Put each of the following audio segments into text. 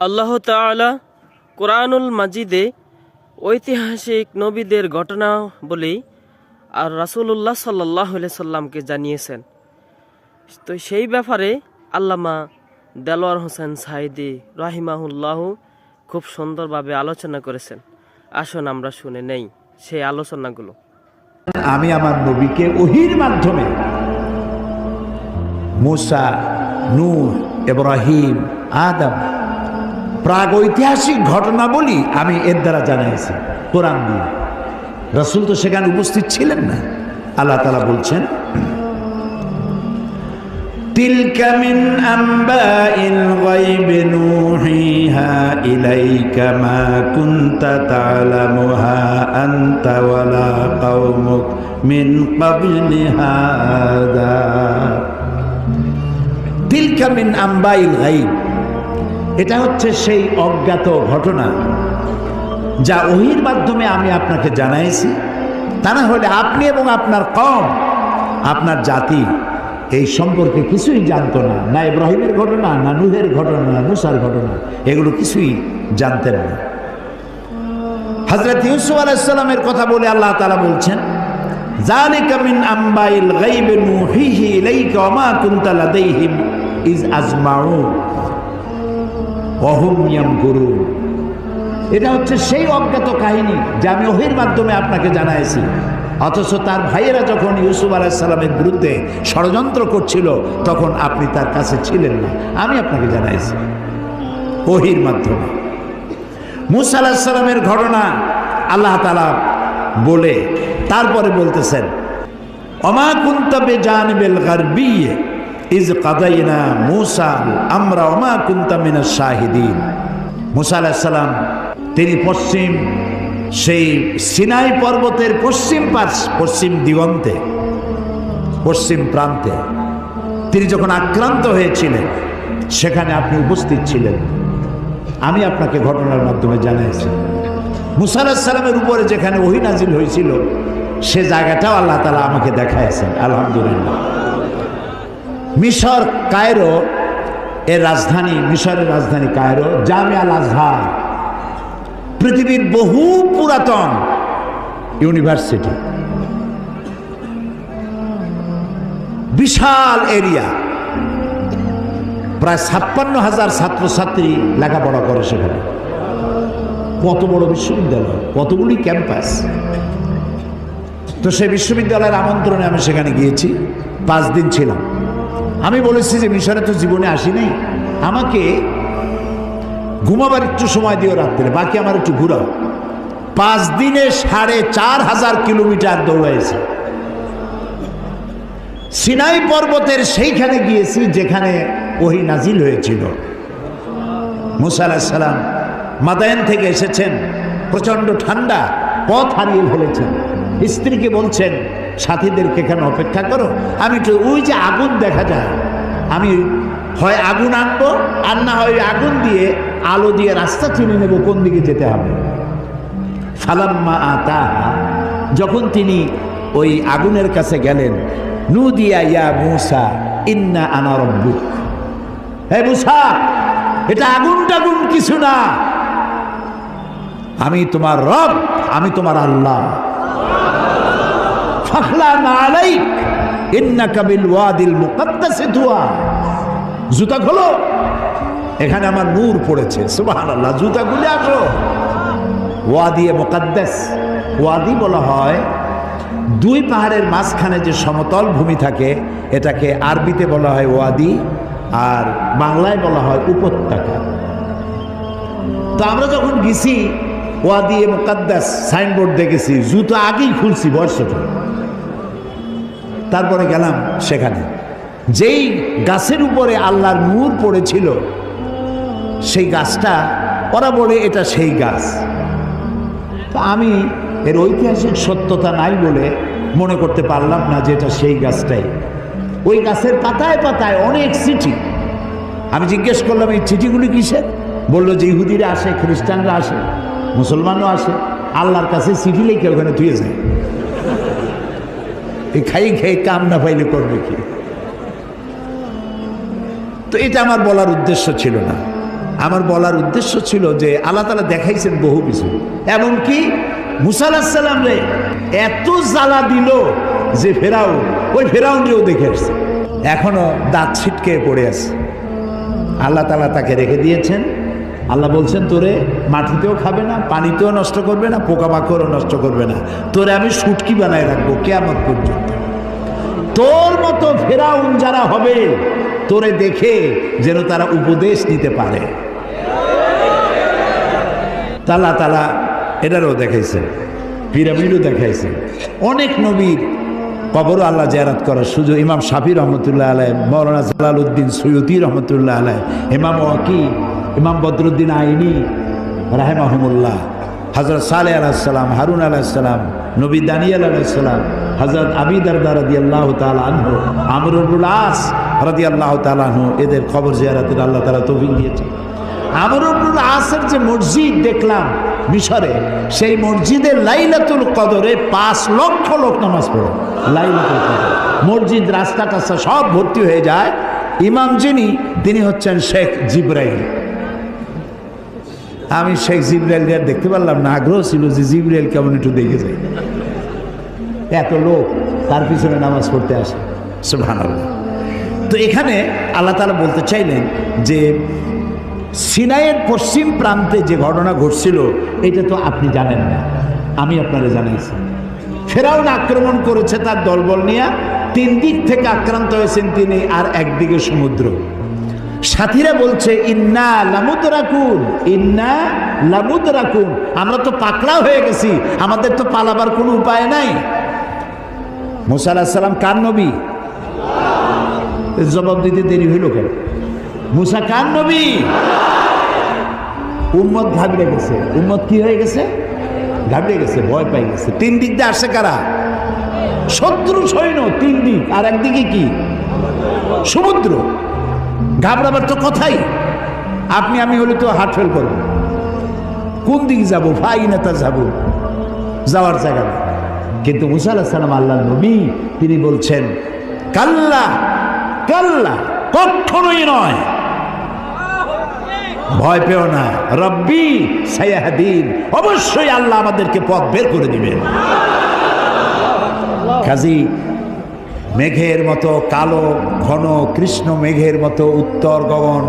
আল্লাহ তাআলা কোরআনুল মাজিদে ঐতিহাসিক নবীদের ঘটনা বলে আর রাসূলুল্লাহ সাল্লাল্লাহু আলাইহি সাল্লামকে জানিয়েছেন। তো সেই ব্যাপারে আল্লামা দেলোয়ার হোসেন সাঈদী রাহিমাহুল্লাহ খুব সুন্দরভাবে আলোচনা করেছেন। আসুন আমরা শুনে নেই সেই আলোচনাগুলো। আমি আমার নবীকে ওহীর মাধ্যমে মুসা, নূহ, ইব্রাহিম, আদম প্রাগৈতিহাসিক ঘটনা বলি আমি এর দ্বারা জানাইছি কোরআন দিয়ে। রাসূল তো সেখানে উপস্থিত ছিলেন না। আল্লাহ তাআলা বলছেন, তিলকা মিন আম্বাইল গায়বি নূহিহা ইলাইকা মা কুনতা তা'লামুহা আনতা ওয়ালা কওমুক মিন ক্বাবলি হাদা। তিলকা মিন আম্বাইল গায়ব, এটা হচ্ছে সেই অজ্ঞাত ঘটনা যা ওহীর মাধ্যমে আমি আপনাকে জানাইছি। তা না হলে আপনি এবং আপনার কওম, আপনার জাতি এই সম্পর্কে কিছুই জানতো না। না ইব্রাহিমের ঘটনা, না নূহের ঘটনা, না মুসার ঘটনা, এগুলো কিছুই জানতেন না। হযরত ইউসুফ আলাইহিস সালামের কথা বলে আল্লাহ তাআলা বলছেন, যালিকা মিন আম্বাইল গায়বি নূহিহি ইলাইকা ওয়া মা কুনতা লাদাইহিম ইজ আজমাউ ওয়া হুম ইয়ামকুরুন। এটা হচ্ছে সেই অজ্ঞাত কাহিনী যা আমি ওহীর মাধ্যমে আপনাকে জানাইছি। অথচ তার ভাইয়েরা যখন ইউসুফ আলাইহিস সালামের বিরুদ্ধে ষড়যন্ত্র করছিল তখন আপনি তার কাছে ছিলেন না। আমি আপনাকে জানাইছি ওহীর মাধ্যমে। মূসা আলাইহিস সালামের ঘটনা আল্লাহ তাআলা বলে তারপরে বলতেছেন, ওমা কুনতা বিজানিবিল গারবিয়্যি ইজ কাদাইনা মূসা আমরা ওমা কুনতা মিনাশ শাহিদিন। মূসা আলাইহিস সালাম তিনি পশ্চিম সেই সিনাই পর্বতের পশ্চিম দিগন্তে, পশ্চিম প্রান্তে তিনি যখন আক্রান্ত হয়েছিলেন সেখানে আপনি উপস্থিত ছিলেন। আমি আপনাকে ঘটনার মাধ্যমে জানাইছি। মূসা আলাইহিস সালামের উপরে যেখানে ওহী নাজিল হয়েছিল সে জায়গাটাও আল্লাহ তাআলা আমাকে দেখাইছেন। আলহামদুলিল্লাহ। মিশর কায়রো এর রাজধানী, মিশরের রাজধানী কায়রো, জামিয়া আল আজহার পৃথিবীর বহু পুরাতন ইউনিভার্সিটি, বিশাল এরিয়া, প্রায় ৫৬,০০০ ছাত্রছাত্রী লেখাপড়া করে সেখানে। কত বড় বিশ্ববিদ্যালয়, কতগুলি ক্যাম্পাস। তো সেই বিশ্ববিদ্যালয়ের আমন্ত্রণে আমি সেখানে গিয়েছি, ৫ দিন ছিলাম। আমি বলেছি যে মিশরে তো জীবনে আসি নাই, আমাকে ঘুমাবার একটু সময় দিও রাত্রে, বাকি আমার একটু ঘুরাও। ৫ দিনে ৪,৫০০ কিলোমিটার দৌড়াইছি। সিনাই পর্বতের সেইখানে গিয়েছি যেখানে ওহী নাজিল হয়েছিল। মূসা আলাইহিস সালাম মাদায়েন থেকে এসেছেন, প্রচন্ড ঠান্ডা, পথ হারিয়ে ফেলেছেন। স্ত্রীকে বলছেন সাথীদেরকে এখানে অপেক্ষা করো, আমি একটু ওই যে আগুন দেখা যায়, আমি হয় আগুন আনবো আর না হয় আগুন দিয়ে আলো দিয়ে রাস্তা চিনে নেব কোন দিকে যেতে হবে। ফালাম্মা আতাহা, যখন তিনি ওই আগুনের কাছে গেলেন, নুদিয়া ইয়া মূসা ইন্না আনা রাব্বুক। হে মূসা, এটা আগুন টাগুন কিছু না, আমি তোমার রব, আমি তোমার আল্লাহ। ফাখলানা আলাইক ইন্নাকা বিল ওয়াদিল মুকদ্দাসি তুয়া। জুতা খোলো, এখানে আমার নূর পড়েছে। সুবহানাল্লাহ। জুতা খুলে আসো। ওয়াদি মুকদ্দাস, ওয়াদি বলা হয় দুই পাহাড়ের মাঝখানে যে সমতল ভূমি থাকে এটাকে আরবিতে বলা হয় ওয়াদি, আর বাংলায় বলা হয় উপত্যকা। তো আমরা যখন গেছি ওয়াদি মুকদ্দাস সাইনবোর্ড দেখেছি, জুতা আগেই খুলছি বর্ষটা। তারপরে গেলাম সেখানে, যেই গাছের উপরে আল্লাহর নূর পড়েছিল সেই গাছটা, ওরা বলে এটা সেই গাছ। তো আমি এর ঐতিহাসিক সত্যতা নাই বলে মনে করতে পারলাম না যে এটা সেই গাছটাই। ওই গাছের পাতায় পাতায় অনেক চিঠি। আমি জিজ্ঞেস করলাম এই চিঠিগুলি কিসের? বললো যে ইহুদিরা আসে, খ্রিস্টানরা আসে, মুসলমানও আসে, আল্লাহর কাছে চিঠি লিখে ওখানে ধুয়ে যায়। এই খাই খেয়ে কাম না পাইলে করবে কি? তো এটা আমার বলার উদ্দেশ্য ছিল না। আমার বলার উদ্দেশ্য ছিল যে আল্লাহ তাআলা দেখাইছেন বহু কিছু, এমনকি মুসা আলাইহিস সালাম রে এত জ্বালা দিল যে ফেরাউন, ওই ফেরাউনকেও দেখে আসছে, এখনো দাঁত ছিটকে পড়ে আছে। আল্লাহ তাআলা তাকে রেখে দিয়েছেন। আল্লাহ বলছেন তোরে মাটিতেও খাবে না, পানিতেও নষ্ট করবে না, পোকামাকড়ও নষ্ট করবে না, তোরে আমি শুটকি বানায় রাখবো কিয়ামত পর্যন্ত। তোর মতো ফেরাউন যারা হবে তোরে দেখে যেন তারা উপদেশ নিতে পারে। আল্লাহ তাআলা এটারও দেখাইছেন, পিরামিডও দেখাইছেন। অনেক নবীর কবরও আল্লাহ জিয়ারত করার সুযোগ, ইমাম শাফি রহমতুল্লাহ আলাইহ, মৌলানা জালালউদ্দিন সৈয়দী রহমতুল্লাহ আলাইহ, ইমাম ওয়াকি, ইমাম বদরুদ্দিন আইনি রাহিমাহুমুল্লাহ, হযরত সালেহ আলাইহিস সালাম, হারুন আলাইহিস সালাম, নবী দানিয়েল আলাইহিস সালাম, হযরত আবী দারদা রাদিয়াল্লাহু তাআলা আনহু, আমর ইবনুল আস রাদিয়াল্লাহু তাআলা আনহু, এদের কবর জিয়ারতের আল্লাহ তাআলা তৌফিক দিয়েছেন। আমর ইবনুল আসের যে মসজিদ দেখলাম মিশরে, সেই মসজিদে লাইলাতুল কদরে 5 লক্ষ লোক নামাজ পড়ে। লাইলাতুল কদর মসজিদ, রাস্তা টাস্তা সব ভর্তি হয়ে যায়। ইমাম যিনি, তিনি হচ্ছেন শেখ জিব্রাইল। আমি শেখ জিব্রাইল দেখতে পারলাম না, আগ্রহ ছিল যে জিব্রাইল কেমন একটু দেখে যাই। এত লোক তার পিছনে নামাজ পড়তে আসে, সুবহানাল্লাহ। তো এখানে আল্লাহ তাআলা বলতে চাইলেন যে সিনাইয়ের পশ্চিম প্রান্তে যে ঘটনা ঘটছিল এটা তো আপনি জানেন না, আমি আপনারে জানাইছি। ফেরাউন আক্রমণ করেছে তার দলবল নিয়ে, 3 দিক থেকে আক্রান্ত হয়েছেন তিনি, আর একদিকে সমুদ্র। সাথীরা বলছে ইন্না লামুদরাকুন, ইন্না লামুদরাকুন, আমরা তো পাকড়াও হয়ে গেছি, আমাদের তো পালাবার কোনো উপায় নাই। মুসা আলাইহিস সালাম কার নবী? জবাব দিতে দেরি হইল কেন? মুসা কার নবী? উম্মত ঘাবড়ে গেছে। উম্মত কি হয়ে গেছে? ঘাবড়ে গেছে, ভয় পাই গেছে। 3 দিক দিয়ে আসছে কারা? শত্রু সৈন্য 3 দিক, আর একদিকে কি? সমুদ্র। ঘাবড়াবার তো কথাই, আপনি আমি হলে তো হার্ট ফেল করবো। কোন দিক যাবো? ফাইনাতা যাবো, যাওয়ার জায়গা নেই। কিন্তু মুসা আলাইহিস সালাম আল্লাহর নবী, তিনি বলছেন কাল্লা কাল্লা, কখনোই নয়, ভয় পেও না, রব্বি সায়াহদিন, অবশ্যই আল্লাহ আমাদেরকে পথ বের করে দিবেন। কাজী মেঘের মতো কালো ঘন কৃষ্ণ মেঘের মতো উত্তর গগন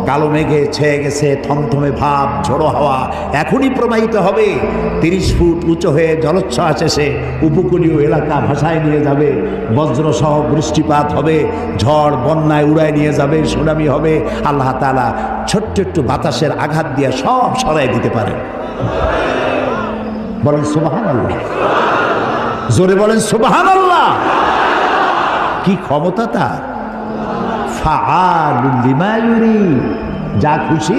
কালো মেঘে ছেয়ে গেছে, থমথমে ভাব, ঝোড়ো হাওয়া এখনই প্রবাহিত হবে। 30 ফুট উঁচু হয়ে জলোচ্ছ্বাস এসে উপকূলীয় এলাকা ভাসায় নিয়ে যাবে, বজ্রসহ বৃষ্টিপাত হবে, ঝড় বন্যায় উড়ায় নিয়ে যাবে, সুনামি হবে। আল্লাহ তাআলা ছোট্ট একটু বাতাসের আঘাত দিয়ে সব সরাই দিতে পারেন। বলেন সুবহানাল্লাহ, জোরে বলেন সুবহানাল্লাহ। কি ক্ষমতা তার! ফাআলুল লিমা ইউরিদ, যা খুশি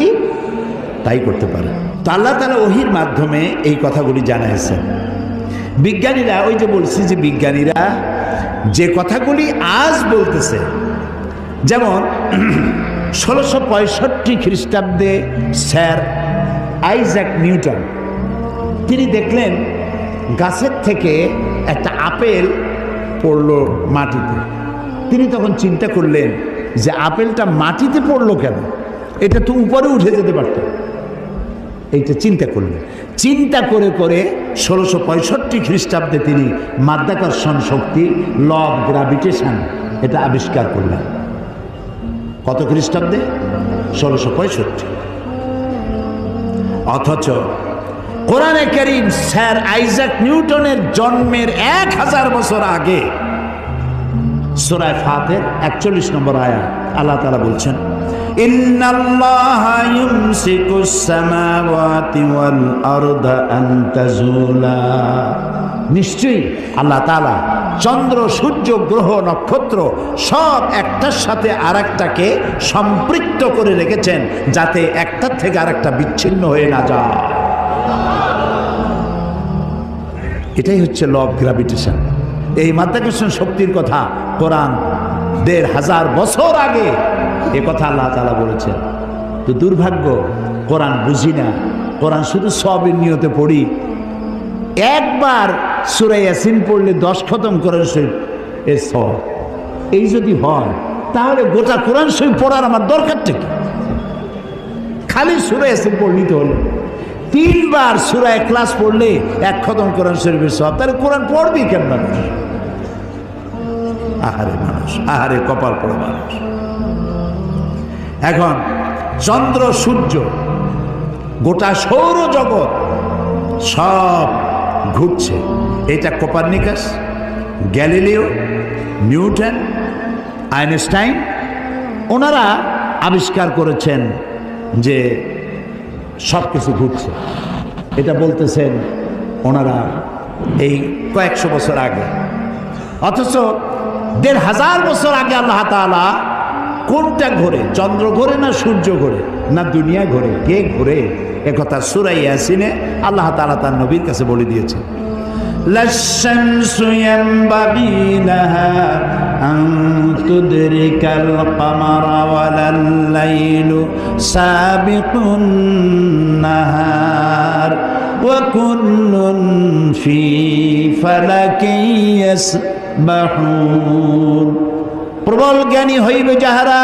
তাই করতে পারে। তো আল্লাহ তাআলা ওহীর মাধ্যমে এই কথাগুলি জানাইছেন। বিজ্ঞানীরা, ওই যে বলছি যে বিজ্ঞানীরা যে কথাগুলি আজ বলতেছে, যেমন 1665 খ্রিস্টাব্দে স্যার আইজ্যাক নিউটন, তিনি দেখলেন গাছের থেকে একটা আপেল পড়লো মাটিতে। তিনি তখন চিন্তা করলেন যে আপেলটা মাটিতে পড়লো কেন, এটা তো উপরে উঠে যেতে পারত। এইটা চিন্তা করলেন। চিন্তা করে করে 1665 খ্রিস্টাব্দে তিনি মাধ্যাকর্ষণ শক্তি, ল অফ গ্র্যাভিটেশন, এটা আবিষ্কার করলেন। কত খ্রিস্টাব্দে? 1665। অথচ কোরআনে কারীম স্যার আইজ্যাক নিউটনের জন্মের 1000 বছর আগে সূরা ফাতির 41 নম্বর আয়াত আল্লাহ তাআলা বলছেন, ইন্নাল্লাহা ইউমসিকুস সামাওয়াতি ওয়াল আরদা আন তাজুলা, নিশ্চয়ই আল্লাহ তাআলা চন্দ্র, সূর্য, গ্রহ, নক্ষত্র সব একটার সাথে আরেকটাকে সম্পৃক্ত করে রেখেছেন, যাতে একটার থেকে আরেকটা বিচ্ছিন্ন হয়ে না যায়। এটাই হচ্ছে ল অফ গ্র্যাভিটেশন। এই মাধ্যাকর্ষণ শক্তির কথা কোরআন 1500 বছর আগে এ কথা আল্লাহ তাআলা বলেছেন। তো দুর্ভাগ্য, কোরআন বুঝি না, কোরআন শুধু সবের নিয়তে পড়ি। একবার সূরা ইয়াসিন পড়লে 10 খতম করার শরীফ এর সব। এই যদি হয় তাহলে গোটা কোরআন শরীফ পড়ার আমার দরকারটা কি? খালি সূরা ইয়াসিন পড়লেই তো হলো। 3 বার সূরা ইখলাস পড়লে 1 খতম কোরআন শরীফের সওয়াব। তাহলে কোরআন পড়বি কেমন মানুষ? আহারে মানুষ, আহারে কপাল পড়া মানুষ। এখন চন্দ্র সূর্য গোটা সৌরজগৎ সব ঘুরছে। এটা কোপার্নিকাস, গ্যালিলিও, নিউটন, আইনস্টাইন ওনারা আবিষ্কার করেছেন যে সব কিছু ঘুরছে। এটা বলতেছেন ওনারা এই কয়েকশো বছর আগে। অথচ 1500 বছর আগে আল্লাহ তাআলা কোনটা ঘোরে? চন্দ্র ঘোরে না সূর্য ঘোরে না দুনিয়া ঘোরে? কে ঘোরে? একথা সূরা ইয়াসিনে আল্লাহ তাআলা তার নবীর কাছে বলে দিয়েছে। লাশ-শামসু ইয়ানবাগি লাহা আন তুদরিকাল কামারা ওয়ালাল লাইলু সাবিকুন নাহার ওয়া কুল্লুন ফি ফালাকিন ইয়াসবাহুন। প্রবল জ্ঞানী হইবে যাহারা,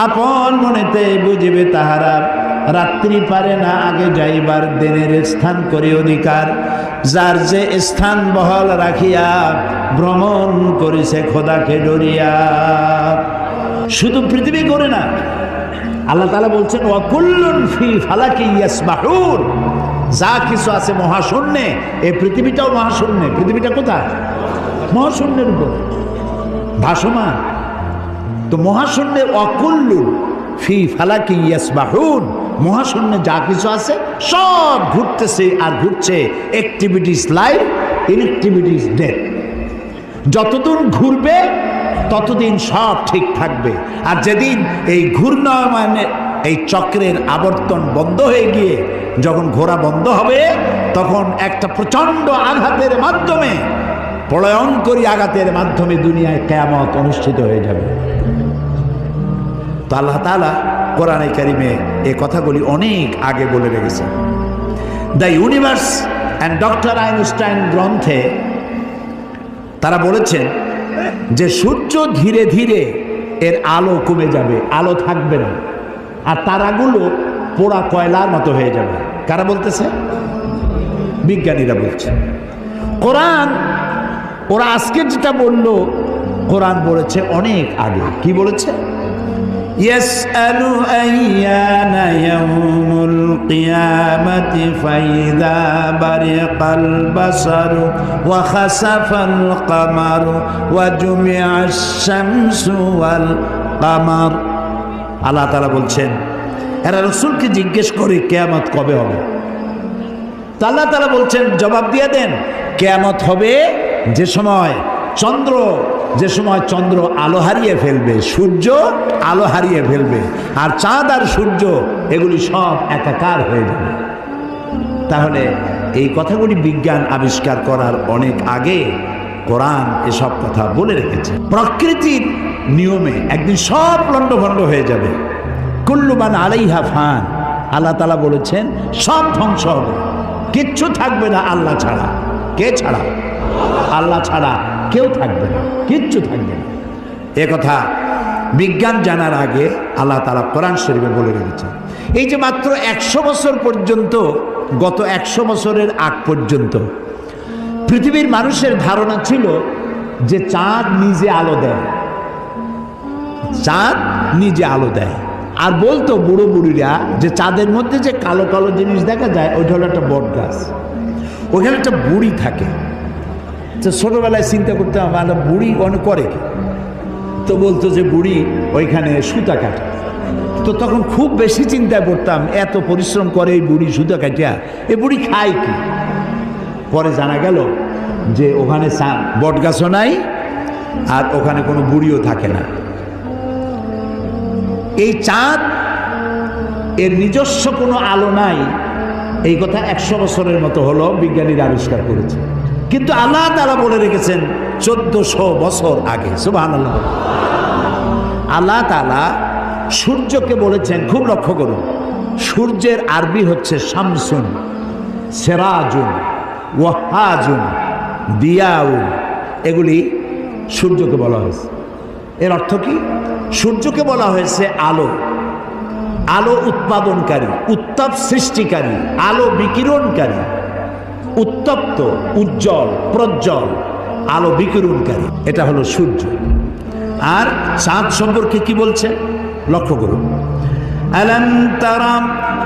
আপন মনেতে বুঝিবে তাহারা। রাত্রি পারে না আগে যাইবার, দিনের স্থান করে অধিকার। যার যে স্থান বহাল রাখিয়া ভ্রমণ করিছে খোদাকে ডরিয়া। শুধু পৃথিবী করে না, আল্লাহ তাআলা বলছেন ওয়া কুল্লুন ফি ফালাকি ইয়াসবাহুন। যা কিছু আছে মহাশূন্যে, এই পৃথিবীটাও মহাশূন্যে। পৃথিবীটা কোথায়? মহাশূন্যের উপর ভাসমান। তো মহাশূন্যে অকুল্লুন ফি ফালাকি ইয়াসবাহুন, মহাশূন্যে যা কিছু আছে সব ঘুরতেছে আর ঘুরছে। Activities life, inactivities death. যতদিন ঘুরবে ততদিন সব ঠিক থাকবে। আর যেদিন এই ঘূর্ণায়মানের এই চক্রের আবর্তন বন্ধ হয়ে গিয়ে যখন ঘোরা বন্ধ হবে, তখন একটা প্রচণ্ড আঘাতের মাধ্যমে, প্রলয়ঙ্করী আঘাতের মাধ্যমে দুনিয়ায় কিয়ামত অনুষ্ঠিত হয়ে যাবে। তো আল্লাহ তাআলা কোরআনে কারিমে এই কথাগুলি অনেক আগে বলে রেখেছেন। The universe and doctor Einstein গ্রন্থে তারা বলেছেন যে সূর্য ধীরে ধীরে এর আলো কমে যাবে, আলো থাকবে না, আর তারাগুলো পোড়া কয়লার মতো হয়ে যাবে। কারা বলতেছে? বিজ্ঞানীরা বলছে। কোরআন ওরা আজকে যেটা বললো, কোরআন বলেছে অনেক আগে। কি বলেছে? ইয়াসআলু আইয়ানা ইয়াউমুল কিয়ামাতি ফাইযা বারিকাল বাসারু ওয়া খাসাফাল কামারু ওয়া জুমিআশ শামসু ওয়াল কামার। আল্লাহ তাআলা বলছেন এরা রাসূলকে জিজ্ঞেস করে কিয়ামত কবে হবে। তো আল্লাহ তাআলা বলছেন জবাব দিয়ে দেন, কিয়ামত হবে যে সময় চন্দ্র আলো হারিয়ে ফেলবে, সূর্য আলো হারিয়ে ফেলবে, আর চাঁদ আর সূর্য এগুলি সব একাকার হয়ে যাবে। তাহলে এই কথাগুলি বিজ্ঞান আবিষ্কার করার অনেক আগে কোরআন এসব কথা বলে রেখেছে। প্রকৃতির নিয়মে একদিন সব লণ্ডভণ্ড হয়ে যাবে। কুল্লু মান আলাইহা ফান। আল্লাহ তাআলা বলেছেন সব ধ্বংস হবে, কিচ্ছু থাকবে না আল্লাহ ছাড়া। কে ছাড়া? আল্লাহ ছাড়া কেউ থাকবে না, কিচ্ছু থাকবে না। এ কথা বিজ্ঞান জানার আগে আল্লাহ তাআলা কোরআন শরীফে বলে রেখেছেন। এই যে মাত্র 100 বছর পর্যন্ত, গত 100 বছরের আগ পর্যন্ত পৃথিবীর মানুষের ধারণা ছিল যে চাঁদ নিজে আলো দেয়, চাঁদ নিজে আলো দেয়। আর বলতো বুড়ো বুড়িরা যে চাঁদের মধ্যে যে কালো কালো জিনিস দেখা যায় ওইটা হলো একটা বট গাছ, ওইখানে একটা বুড়ি থাকে। তো ছোটোবেলায় চিন্তা করতাম আমরা বুড়ি অনেক করে কি, তো বলতো যে বুড়ি ওইখানে সুতা কাটে। তো তখন খুব বেশি চিন্তায় পড়তাম, এত পরিশ্রম করে এই বুড়ি সুতা কাটিয়া, এই বুড়ি খায় কি? পরে জানা গেল যে ওখানে বট গাছও নাই আর ওখানে কোনো বুড়িও থাকে না। এই চাঁদ এর নিজস্ব কোনো আলো নাই, এই কথা 100 বছরের মতো হলো বিজ্ঞানীরা আবিষ্কার করেছে। কিন্তু আল্লাহ তাআলা বলে রেখেছেন 1400 বছর আগে। সুবহানাল্লাহ। আল্লাহ তাআলা সূর্যকে বলেছেন, খুব লক্ষ্য করুন, সূর্যের আরবি হচ্ছে শামসুন, সিরাজুন, ওয়াহাজুন, দিয়াউন। এগুলি সূর্যকে বলা হয়েছে। এর অর্থ কি? সূর্যকে বলা হয়েছে আলো, আলো উৎপাদনকারী, উত্তাপ সৃষ্টিকারী, আলো বিকিরণকারী, উত্তপ্ত, উজ্জ্বল, প্রজ্জ্বল, আলো বিকিরণকারী, এটা হলো সূর্য। আর চাঁদ সম্পর্কে কি বলছে লক্ষ্য করুন। আলাম তারা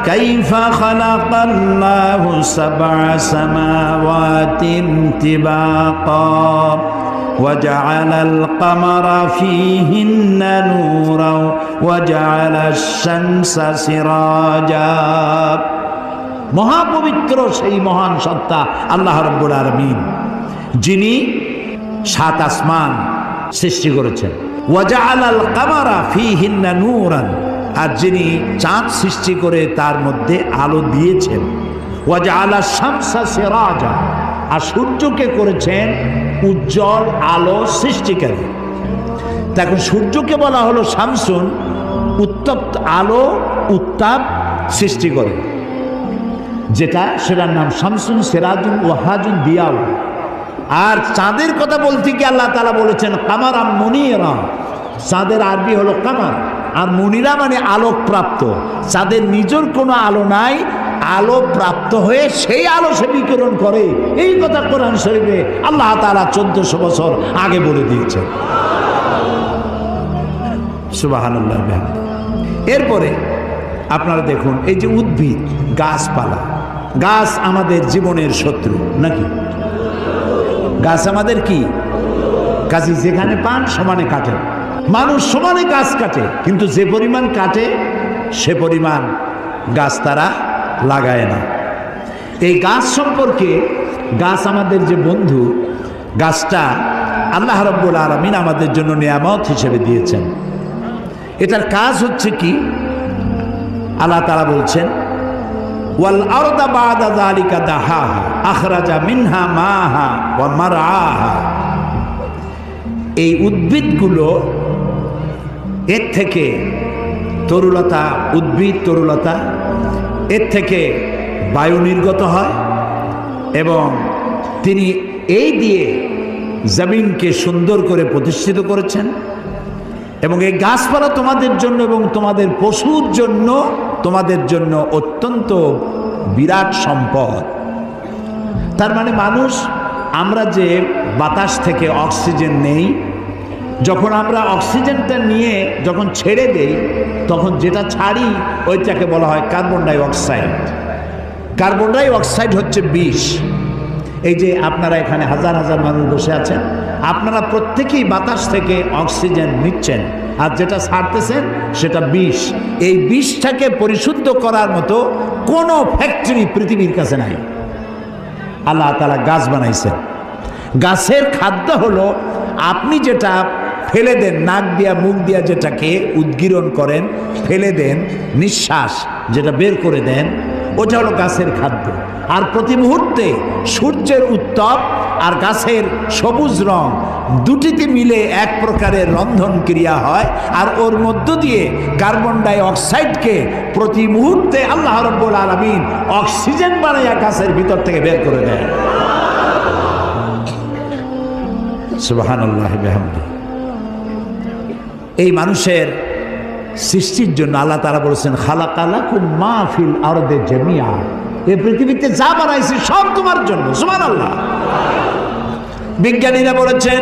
কাইফা খালাকাল্লাহু সাবআ সামাওয়াতিন তিবাকা وجعل القمر فيهن نورا وجعل الشمس سراجا। মহাপবিত্র সেই মহান সত্তা আল্লাহ রাব্বুল আলামিন, যিনি সাত আসমান সৃষ্টি করেছেন। ওয়াজআলাল কামারা ফীহিন্না নূরান, আর যিনি চাঁদ সৃষ্টি করে তার মধ্যে আলো দিয়েছেন। ওয়াজআলাশ শামসা সিরাজা, আর সূর্যকে করেছেন উজ্জ্বল আলো সৃষ্টিকারী। তখন সূর্যকে বলা হলো শামসুন, উত্তপ্ত আলো, উত্তাপ সৃষ্টি করে, যেটা সেটার নাম শামসুন সিরাজুন ওয়াহাজুন দিয়াউ। আর চাঁদের কথা বলতে গিয়ে আল্লাহ তাআলা বলেছেন কামারা মুনিরা, চাঁদের আরবি হলো কামার, আর মুনিরা মানে আলোক প্রাপ্ত। চাঁদের নিজের কোনো আলো নাই, আলো প্রাপ্ত হয়ে সেই আলো সে বিকিরণ করে। এই কথা কোরআন শরীফে আল্লাহ তাআলা 1400 বছর আগে বলে দিয়েছেন। সুবহানাল্লাহ। এরপরে আপনারা দেখুন, এই যে উদ্ভিদ, গাছপালা, গাছ আমাদের জীবনের শত্রু নাকি? গাছ আমাদের কি? কাজী যেখানে পান সমানে কাটেন। মানুষ সমানে গাছ কাটে, কিন্তু যে পরিমাণ কাটে সে পরিমাণ গাছ তারা লাগায় না। এই গাছ সম্পর্কে, গাছ আমাদের যে বন্ধু, গাছটা আল্লাহ রাব্বুল আলামিন আমাদের জন্য নিয়ামত হিসেবে দিয়েছেন। এটার কাজ হচ্ছে কি? আল্লাহ তাআলা বলছেন ওয়াল আরদা বা'দা যালিকা দাহাহা আখরাজা মিনহা মাহা ওয়া মারআহা। এই উদ্ভিদগুলো, এর থেকে তরুলতা, উদ্ভিদ তরুলতা, এর থেকে বায়ু নির্গত হয়, এবং তিনি এই দিয়ে জমিনকে সুন্দর করে প্রতিষ্ঠিত করেছেন। এবং এই গাছপালা তোমাদের জন্য এবং তোমাদের পশুর জন্য, তোমাদের জন্য অত্যন্ত বিরাট সম্পদ। তার মানে মানুষ, আমরা যে বাতাস থেকে অক্সিজেন নেই, যখন আমরা অক্সিজেনটা নিয়ে যখন ছেড়ে দেই, তখন যেটা ছাড়ি ওইটাকে বলা হয় carbon die oxide. Carbon die oxide হচ্ছে বিষ। এই যে আপনারা এখানে হাজার হাজার মানুষ বসে আছেন, আপনারা প্রত্যেকেই বাতাস থেকে অক্সিজেন নিচ্ছেন, আর যেটা ছাড়তেছেন সেটা বিষ। এই বিষটাকে পরিশুদ্ধ করার মতো কোনো ফ্যাক্টরি পৃথিবীর কাছে নাই। আল্লাহ তাআলা গাছ বানাইছেন। গাছের খাদ্য হলো, আপনি যেটা ফেলে দেন, নাক দিয়া মুখ দিয়া যেটাকে উদ্গীরণ করেন, ফেলে দেন, নিঃশ্বাস যেটা বের করে দেন, ওটা হলো গাছের খাদ্য। আর প্রতি মুহূর্তে সূর্যের উত্তাপ আর গাছের সবুজ রং দুটিতে মিলে এক প্রকারের রন্ধন ক্রিয়া হয়, আর ওর মধ্য দিয়ে কার্বন ডাই অক্সাইডকে প্রতি মুহূর্তে আল্লাহ রাব্বুল আলামিন অক্সিজেন বানাইয়া গাছের ভিতর থেকে বের করে দেয়। সুবহানাল্লাহি বিহামদিহি। এই মানুষের সৃষ্টির জন্য আল্লাহ তাআলা বলেছেন খালাকালাকুম মা ফিল আরদি জামিআ, এই পৃথিবীতে যা বানাইছি সব তোমার জন্য। সুবহানাল্লাহ। বিজ্ঞানীরা বলেছেন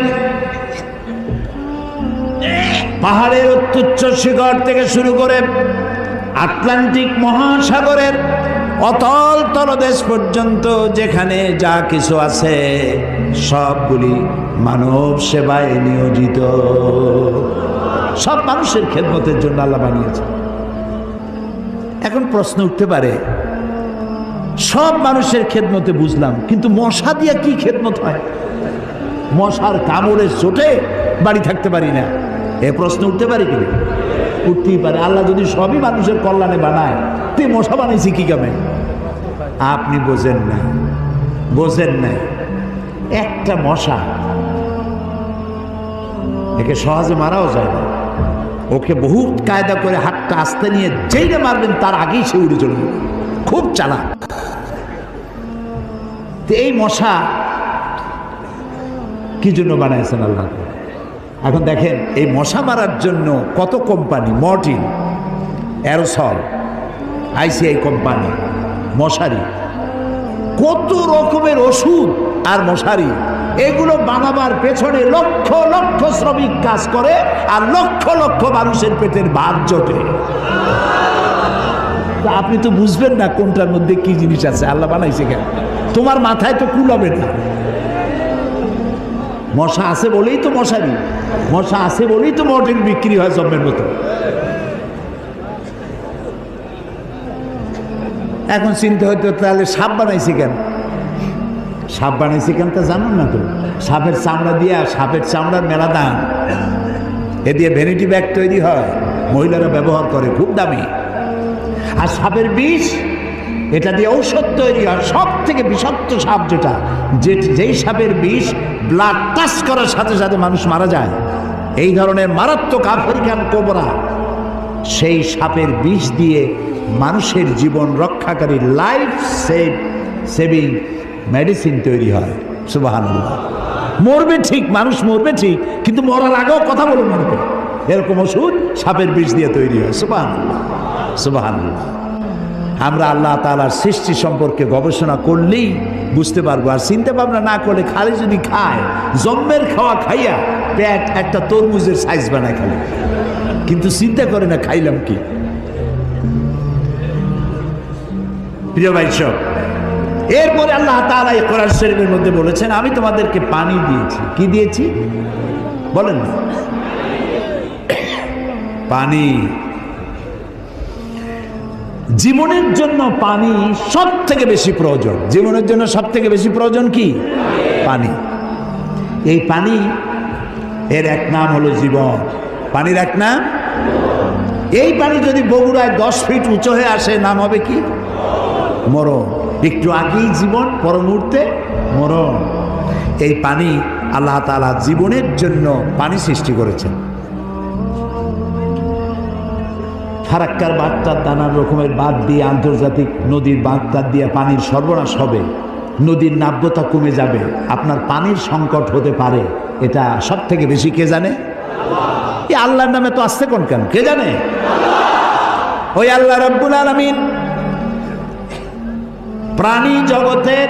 পাহাড়ের অত্যুচ্চ শিখর থেকে শুরু করে আটলান্টিক মহাসাগরের অতল তলদেশ পর্যন্ত যেখানে যা কিছু আছে সবগুলি মানব সেবায় নিয়োজিত। সব মানুষের খেদমতের জন্য আল্লাহ বানিয়েছে। এখন প্রশ্ন উঠতে পারে, সব মানুষের খেদমতে বুঝলাম, কিন্তু মশা দিয়া কি খেদমত হয়? মশার কামড়ের চোটে বাড়ি থাকতে পারি না, এ প্রশ্ন উঠতে পারে কি? উঠতেই পারে। আল্লাহ যদি সবই মানুষের কল্যাণে বানায়, তুই মশা বানাইছি কি কামে? আপনি বোঝেন না, বোঝেন নাই। একটা মশা, একে সহজে মারাও যায় না। ওকে বহু কায়দা করে হাতটা আস্তে নিয়ে যেইটা মারবেন তার আগেই সে উড়ে চলে যাবে। খুব চালাক। এই মশা কি জন্য বানাইছেন আল্লাহ? এখন দেখেন, এই মশা মারার জন্য কত company, Mortein, aerosol, ICI company, মশারি, কত রকমের ওষুধ আর মশারি, এগুলো বানাবার পেছনে লক্ষ লক্ষ শ্রমিক কাজ করে আর লক্ষ লক্ষ মানুষের পেটের ভাত জোটে। আপনি তো বুঝবেন না কোনটার মধ্যে কি জিনিস আছে, আল্লাহ বানাইছে কেন, তোমার মাথায় তো কুলাবে না। মশা আছে বলেই তো মশারি, মশা আছে বলেই তো মর্টিন বিক্রি হয় জম্মের মতো। এখন চিন্তা হয়তো তাহলে সাপ বানাইছে কেন, সাপ বানাইছে কেন তা জানুন না তো। সাপের চামড়া দিয়ে, সাপের চামড়ার মেলা দাম, এ দিয়ে ভ্যানিটি ব্যাগ তৈরি হয়, মহিলারা ব্যবহার করে, খুব দামি। আর সাপের বিষ, এটা দিয়ে ঔষধ তৈরি হয়। সব থেকে বিষাক্ত সাপ যেটা, যেই সাপের বিষ ব্লাড টাচ করার সাথে সাথে মানুষ মারা যায়, এই ধরনের মারাত্মক আফ্রিকান কোবরা, সেই সাপের বিষ দিয়ে মানুষের জীবন রক্ষাকারী লাইফ সেভিং মেডিসিন তৈরি হয়। সুবহানাল্লাহ। মরবে ঠিক, মানুষ মরবে ঠিক, কিন্তু মরার আগেও কথা বলে মরবে, এরকম ওষুধ সাপের বিষ দিয়ে তৈরি হয়। সুবহানাল্লাহ, সুবহানাল্লাহ। আমরা আল্লাহ তাআলার সৃষ্টি সম্পর্কে গবেষণা করলেই বুঝতে পারবো, আর চিন্তা ভাবনা না করলে খালি যদি খায়, জম্মের খাওয়া খাইয়া পেট একটা তরমুজের সাইজ বানায় খালি, কিন্তু চিন্তা করে না খাইলাম কি। প্রিয় ভাই সব, এরপরে আল্লাহ তাআলা এই কোরআন শরীফের মধ্যে বলেছেন, আমি তোমাদেরকে পানি দিয়েছি। কি দিয়েছি বলেন না? পানি। জীবনের জন্য পানি সব থেকে বেশি প্রয়োজন। জীবনের জন্য সব থেকে বেশি প্রয়োজন কি? পানি। এই পানি এর এক নাম হলো জীবন। পানির এক নাম, এই পানি যদি বগুড়ায় 10 ফিট উঁচু হয়ে আসে, নাম হবে কি? মরণ। একটু আগেই জীবন, পর মুহূর্তে মরণ। এই পানি আল্লাহ তাআলা জীবনের জন্য পানি সৃষ্টি করেছেন। ফারাক্কার বাঁধটার নানান রকমের বাঁধ দিয়ে, আন্তর্জাতিক নদীর বাঁধটার দিয়ে পানির সর্বনাশ হবে, নদীর নাব্যতা কমে যাবে, আপনার পানির সংকট হতে পারে। এটা সব থেকে বেশি কে জানে? এই আল্লাহর নামে তো আসছে কোন কেন, কে জানে? ওই আল্লাহ রাব্বুল আলামিন প্রাণী জগতের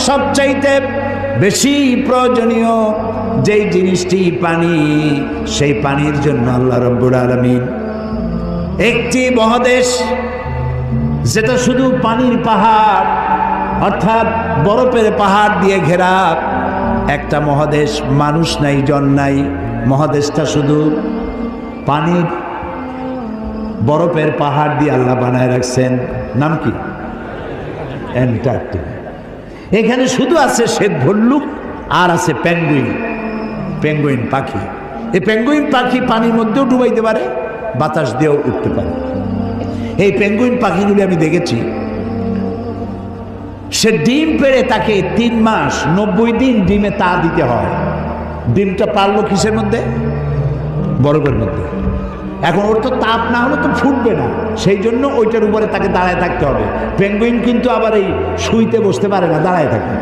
সবচাইতে বেশি প্রয়োজনীয় যেই জিনিসটি পানি, সেই পানির জন্য আল্লাহ রাব্বুল আলামিন একটি মহাদেশ, যেটা শুধু পানির পাহাড় অর্থাৎ বরফের পাহাড় দিয়ে ঘেরা একটা মহাদেশ, মানুষ নাই, জন নাই, মহাদেশটা শুধু পানির বরফের পাহাড় দিয়ে আল্লাহ বানায় রাখছেন। নাম কি? অ্যান্টার্কটিকা। এখানে শুধু আছে শ্বেত ভল্লুক আর আছে পেঙ্গুইন, পেঙ্গুইন পাখি। এই পেঙ্গুইন পাখি পানির মধ্যেও ডুবাইতে পারে, বাতাস দিয়েও উঠতে পারে। এই পেঙ্গুইন পাখিগুলি আমি দেখেছি, সে ডিম পেড়ে তাকে 3 মাস 90 দিন ডিমে তা দিতে হয়। ডিমটা পারলো কিসের মধ্যে? বরফের মধ্যে। এখন ওর তো তাপ না হলে তো ফুটবে না, সেই জন্য ওইটার উপরে তাকে দাঁড়ায় থাকতে হবে। পেঙ্গুইন কিন্তু আবার এই শুইতে বসতে পারে না, দাঁড়ায় থাকে।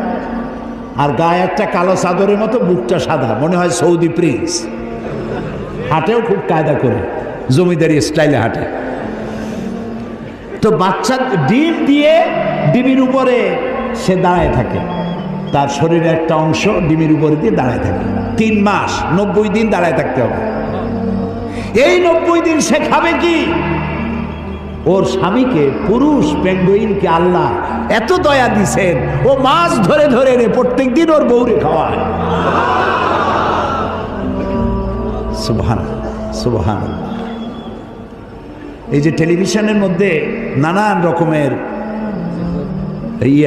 আর গায়ে একটা কালো চাদরের মতো, বুকটা সাদা, মনে হয় সৌদি প্রিন্স। হাঁটেও খুব কায়দা করে, জমিদারি স্টাইলে হাঁটে। তো বাচ্চা ডিম দিয়ে ডিমের উপরে সে দাঁড়ায় থাকে, তার শরীরের একটা অংশ ডিমের উপরে দিয়ে দাঁড়ায় থাকে। 3 মাস 90 দিন দাঁড়ায় থাকতে হবে। এই 90 দিন সে খাবে কি? ওর স্বামীকে, পুরুষ পেঙ্গুইনকে আল্লাহ এত দয়া দিছেন, ও মাছ ধরে ধরে প্রত্যেক দিন ওর বউরে খাওয়ায়। সুবহানাল্লাহ, সুবহানাল্লাহ। এই যে টেলিভিশনের মধ্যে নানান রকমের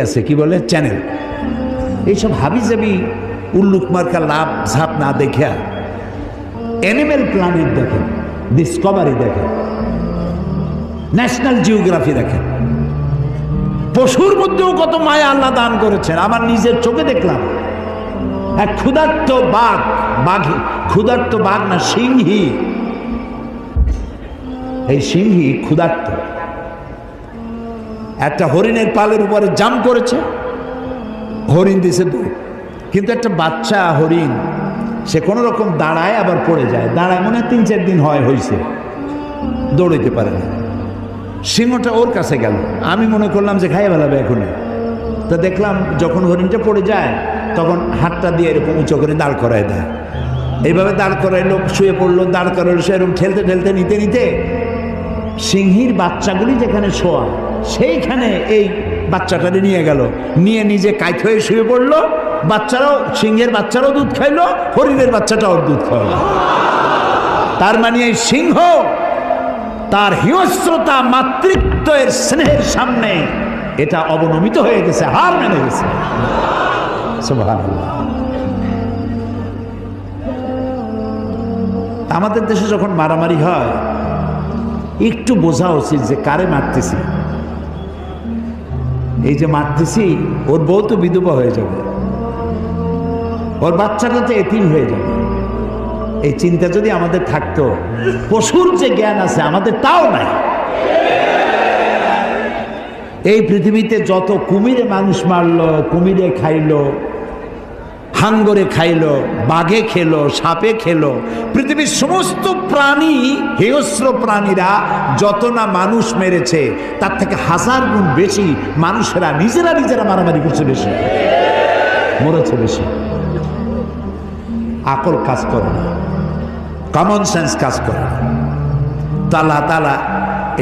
আছে, কি বলে, চ্যানেল, এইসব হাবিজাবি উল্লুক মার্কা লাভ ঝাপ না দেখে অ্যানিমেল প্ল্যানেট দেখেন, ডিসকভারি দেখেন, ন্যাশনাল জিওগ্রাফি দেখেন। পশুর মধ্যেও কত মায়া আল্লাহ দান করেছেন। আমার নিজের চোখে দেখলাম এক ক্ষুধার্ত বাঘ, ক্ষুধার্ত বাঘ না, সিংহী। এই সিংহী ক্ষুধার্ত, একটা হরিণের পালের উপরে জাম্প করেছে, হরিণ দিছে দৌড়, কিন্তু একটা বাচ্চা হরিণ সে কোনো রকম দাঁড়ায়, আবার পড়ে যায়, দাঁড়ায় মনে হয় 3-4 দিন হয়েছে, দৌড়াইতে পারে না। সিংহটা ওর কাছে গেল, আমি মনে করলাম যে খাইয়ে ফেলাবে এখনই। তো দেখলাম যখন হরিণটা পড়ে যায় তখন হাতটা দিয়ে এরকম উঁচু করে দাঁড় করায় দেয়। এইভাবে দাঁড় করাইলো, শুয়ে পড়লো, দাঁড় করাইলো, সে এরকম ঠেলতে ঠেলতে নিতে নিতে সিংহীর বাচ্চাগুলি যেখানে শোয়া সেইখানে এই বাচ্চাটারে নিয়ে গেল, নিয়ে নিজে কাইত হয়ে শুয়ে পড়লো। বাচ্চারাও, সিংহের বাচ্চারাও দুধ খাইলো, হরিণের বাচ্চাটাও দুধ খাওয়ালো। তার মানে এই সিংহ তার হিংস্রতা, মাতৃত্বের স্নেহের সামনে এটা অবনমিত হয়ে গেছে, হার মেনে গেছে। সুবহানাল্লাহ। আমাদের দেশে যখন মারামারি হয় একটু বোঝা উচিত যে কারে মারতেছি। এই যে মারতেছি, ওর বউ তো বিধবা হয়ে যাবে, ওর বাচ্চাটা তো এতিম হয়ে যাবে। এই চিন্তা যদি আমাদের থাকতো, পশুর যে জ্ঞান আছে আমাদের তাও নাই। এই পৃথিবীতে যত কুমিরে মানুষ মারলো, কুমিরে খাইলো, হাঙ্গরে খাইলো, বাঘে খেলো, সাপে খেলো, পৃথিবীর সমস্ত প্রাণী, হিংস্র প্রাণীরা যত না মানুষ মেরেছে তার থেকে 1000 গুণ বেশি মানুষেরা নিজেরা মারামারি করছে, বেশি মরেছে, বেশি। আকল কাজ করে না, কমন সেন্স কাজ করে না। তো আল্লাহ তাআলা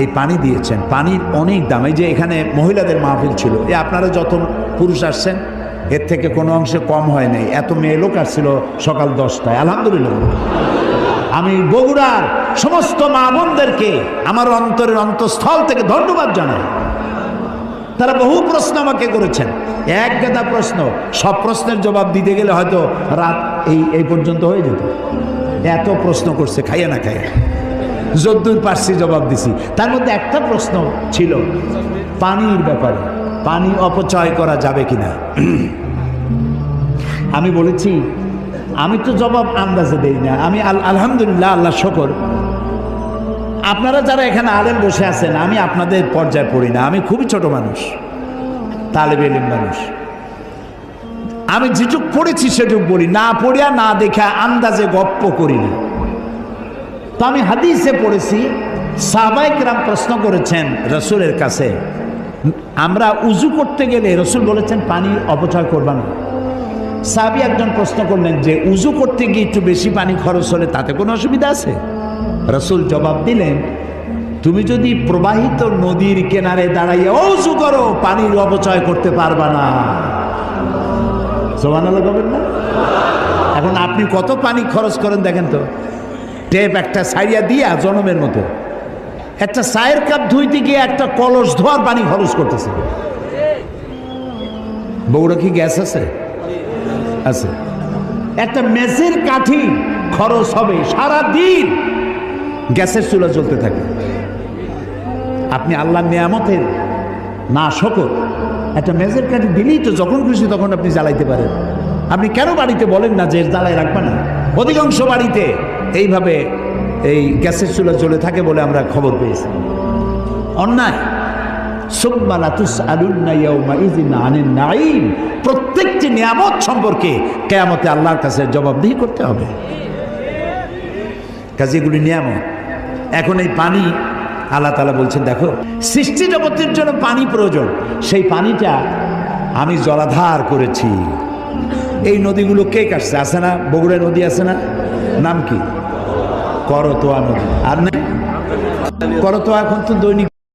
এই পানি দিয়েছেন, পানির অনেক দাম। এই যে এখানে মহিলাদের মাহফিল ছিল, এই আপনারা যত পুরুষ আসছেন এর থেকে কোনো অংশে কম হয় নাই। এত মেয়ে লোক আসছিল সকাল 10টায়, আলহামদুলিল্লাহ। আমি বগুড়ার সমস্ত মা বোনদেরকে আমার অন্তরের অন্তঃস্থল থেকে ধন্যবাদ জানাই। তারা বহু প্রশ্ন আমাকে করেছেন, এক গাদা প্রশ্ন, সব প্রশ্নের জবাব দিতে গেলে হয়তো রাত এই পর্যন্ত হয়ে যেত। এত প্রশ্ন করছে, খাইয়া না খাইয়া যদ্দূর পারছি জবাব দিছি। তার মধ্যে একটা প্রশ্ন ছিল পানির ব্যাপারে, পানি অপচয় করা যাবে কিনা। আমি বলেছি আমি তো জবাব আন্দাজে দেই না, আমি আলহামদুলিল্লাহ, আল্লাহ শকর, আপনারা যারা এখানে আলেম বসে আছেন আমি আপনাদের পর্যায়ে পড়ি না, আমি খুবই ছোট মানুষ, তালেবে ইলম মানুষ। আমি যেটুক পড়েছি সেটুক বলি, না পড়িয়া না দেখা আন্দাজে গপ্প করি না। তো আমি হাদিসে পড়েছি, সাহাবায়ে কেরাম প্রশ্ন করেছেন রসুলের কাছে, আমরা উজু করতে গেলে রসুল বলেছেন পানি অপচয় করবা না। সাহাবী একজন প্রশ্ন করলেন যে উজু করতে গিয়ে একটু বেশি পানি খরচ হলে তাতে কোনো অসুবিধা আছে? রসুল জবাব দিলেন, তুমি যদি প্রবাহিত নদীর কিনারে দাঁড়াইয়া উজু করো পানির অপচয় করতে পারবা না। সুবহানাল্লাহ বলবেন না? এখন আপনি কত পানি খরচ করেন দেখেন তো, টেপ একটা সাইয়া দিয়া জনমের মতো, একটা চায়ের কাপ ধুইতে গিয়ে একটা কলস ধোয়ার পানি খরচ করতেছে। বউরা কি গ্যাস আছে? আছে। একটা মেসের কাঠি খরচ হবে সারা দিন, গ্যাসের চুলা জ্বলতে থাকে। আপনি আল্লাহর নিয়ামতের না শকর, একটা মেজের কাঠি দিলেই তো যখন খুশি তখন আপনি জ্বালাইতে পারেন। আপনি কেন বাড়িতে বলেন না যে জ্বালাই রাখবে না? অধিকাংশ বাড়িতে এইভাবে এই গ্যাসের চুলা জ্বলে থাকে বলে আমরা খবর পেয়েছি। অন্যায়। সুম্মা লাতুসআলুন্না ইয়াওমাইযিন আনিন নাঈম, প্রত্যেকটি নিয়ামত সম্পর্কে কিয়ামতে আল্লাহর কাছে জবাবদিহি করতে হবে। কাজে এগুলি নিয়ামত। এখন এই পানি আল্লাহ তাআলা বলছেন, দেখো সৃষ্টি জগতের জন্য পানি প্রয়োজন, সেই পানিটা আমি জলাধার করেছি। এই নদীগুলো কে কাটছে? আছে না বগুড়া নদী, আছে না? নাম কি? করতোয়া নদী। আর না করতোয়া এখন তো দৈনিক